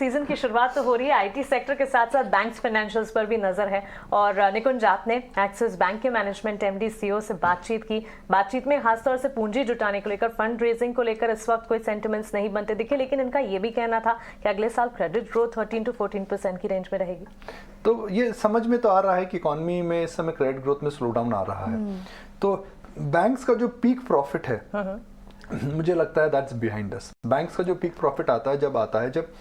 Season की शुरुआत तो हो रही है, आईटी सेक्टर के साथ साथ बैंक्स फाइनेंशियल्स पर भी नजर है। और निकुंज, आपने एक्सिस बैंक के मैनेजमेंट एमडी सीईओ से बातचीत की। बातचीत में खासतौर से पूंजी जुटाने को लेकर, फंड रेजिंग को लेकर इस वक्त कोई सेंटिमेंट्स नहीं बनते दिखे, लेकिन इनका ये भी कहना था कि अगले साल क्रेडिट ग्रोथ 13 to 14% की रेंज में रहेगी। तो ये समझ में तो आ रहा है कि इकोनॉमी में इस समय क्रेडिट ग्रोथ में स्लो डाउन आ रहा है। तो बैंक्स का जो पीक प्रॉफिट है, मुझे लगता है दैट्स बिहाइंड अस। बैंक्स का जो पीक प्रॉफिट आता है जब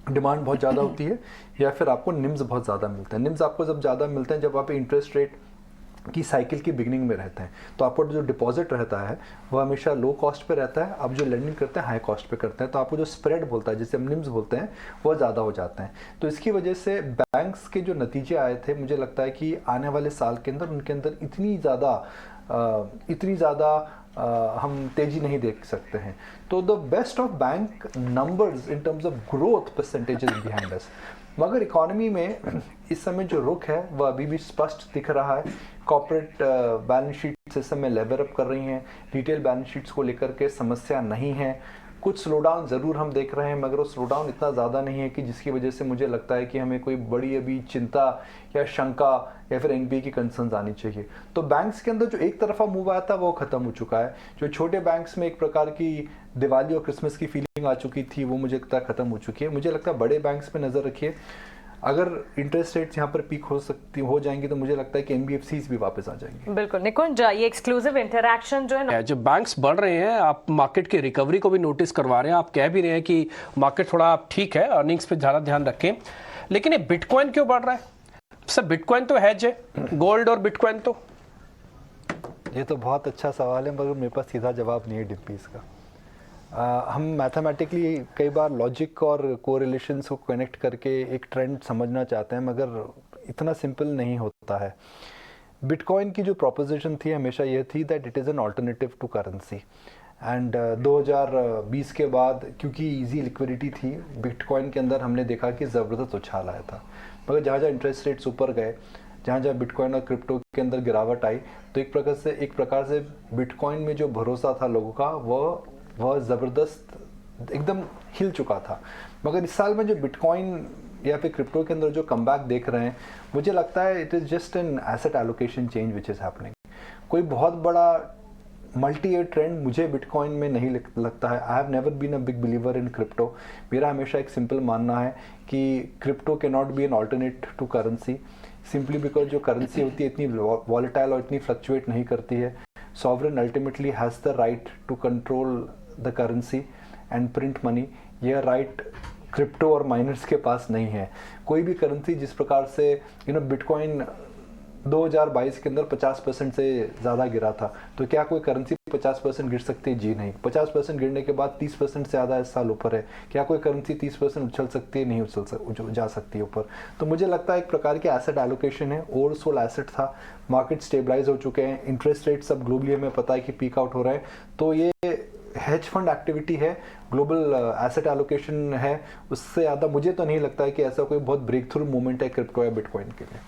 डिमांड बहुत ज़्यादा होती है या फिर आपको निम्स बहुत ज़्यादा मिलते हैं। निम्स आपको जब ज़्यादा मिलते हैं जब आप इंटरेस्ट रेट की साइकिल की बिगिनिंग में रहते हैं, तो आपको जो डिपॉजिट रहता है वो हमेशा लो कॉस्ट पे रहता है। आप जो लेंडिंग करते हैं हाई कॉस्ट पे करते हैं, तो आपको जो स्प्रेड बोलता है, जिसे हम निम्स बोलते हैं, वो ज़्यादा हो जाते हैं। तो इसकी वजह से बैंक्स के जो नतीजे आए थे, मुझे लगता है कि आने वाले साल के अंदर उनके अंदर इतनी ज़्यादा हम तेजी नहीं देख सकते हैं। तो the best of bank numbers in terms of growth percentages behind us, मगर इकोनॉमी में इस समय जो रुख है वह अभी भी स्पष्ट दिख रहा है। कॉर्पोरेट बैलेंस शीट्स इस समय लेवर अप कर रही हैं, रिटेल बैलेंस शीट्स को लेकर के समस्या नहीं है। कुछ स्लोडाउन ज़रूर हम देख रहे हैं, मगर वो स्लोडाउन इतना ज़्यादा नहीं है कि जिसकी वजह से मुझे लगता है कि हमें कोई बड़ी अभी चिंता या शंका या फिर एनपीए की कंसर्न्स आनी चाहिए। तो बैंक्स के अंदर जो एक तरफा मूव आया था वो खत्म हो चुका है। जो छोटे बैंक्स में एक प्रकार की दिवाली और क्रिसमस की फीलिंग आ चुकी थी, वो मुझे लगता है खत्म हो चुकी है। मुझे लगता है बड़े बैंक्स पे नज़र रखिए। अगर इंटरेस्ट रेट्स यहाँ पर पीक हो जाएंगी तो मुझे लगता है कि एनबीएफसीज भी वापस आ जाएंगे। बिल्कुल निकुंज, ये एक्सक्लूसिव इंटरैक्शन जो है, जब बैंक्स बढ़ रहे हैं, आप मार्केट की रिकवरी को भी नोटिस करवा रहे हैं, आप कह भी रहे हैं कि मार्केट थोड़ा ठीक है, अर्निंग्स पे ज़्यादा ध्यान रखें, लेकिन ये बिटकॉइन क्यों बढ़ रहा है? सर बिटकॉइन तो हेज है, गोल्ड और बिटकॉइन तो। ये तो बहुत अच्छा सवाल है, मगर मेरे पास सीधा जवाब नहीं है डिप्पी इसका। हम मैथमेटिकली कई बार लॉजिक और कोरिलेशंस को कनेक्ट करके एक ट्रेंड समझना चाहते हैं, मगर इतना सिंपल नहीं होता है। बिटकॉइन की जो प्रोपोजिशन थी हमेशा ये थी that it is an alternative to currency, and 2020 के बाद क्योंकि इजी लिक्विडिटी थी, बिटकॉइन के अंदर हमने देखा कि ज़बरदस्त उछाल आया था। मगर जहाँ जहाँ इंटरेस्ट रेट्स ऊपर गए, जहाँ जहाँ बिटकॉइन और क्रिप्टो के अंदर गिरावट आई, तो एक प्रकार से बिटकॉइन में जो भरोसा था लोगों का वह ज़बरदस्त एकदम हिल चुका था। मगर इस साल में जो बिटकॉइन या फिर क्रिप्टो के अंदर जो कमबैक देख रहे हैं, मुझे लगता है it is just an asset allocation change which is happening. कोई बहुत बड़ा मल्टी ईयर ट्रेंड मुझे बिटकॉइन में नहीं लगता है। I have never been a big believer in crypto. मेरा हमेशा एक सिंपल मानना है कि crypto can not be an alternate to currency, simply because जो करेंसी होती है इतनी वॉलेटाइल और इतनी फ्लक्चुएट नहीं करती है। Sovereign ultimately has the right to control the currency and print money. यह राइट क्रिप्टो और माइनर्स के पास नहीं है। कोई भी करेंसी जिस प्रकार से बिटकॉइन 2022 के अंदर 50% से ज़्यादा गिरा था, तो क्या कोई करेंसी 50% गिर सकती है? जी नहीं। 50% गिरने के बाद 30% से ज़्यादा इस साल ऊपर है। क्या कोई करेंसी 30% उछल सकती है? नहीं जा सकती ऊपर। तो मुझे लगता है एक प्रकार की एसेट एलोकेशन है, ओवरसोल्ड एसेट था, मार्केट स्टेबलाइज हो चुके हैं, इंटरेस्ट रेट सब ग्लोबली हमें पता है कि पीक आउट हो रहे हैं। तो ये हेज फंड एक्टिविटी है, ग्लोबल एसेट एलोकेशन है, उससे ज़्यादा मुझे तो नहीं लगता है कि ऐसा कोई बहुत ब्रेक थ्रू मूवमेंट है क्रिप्टो या बिटकॉइन के लिए।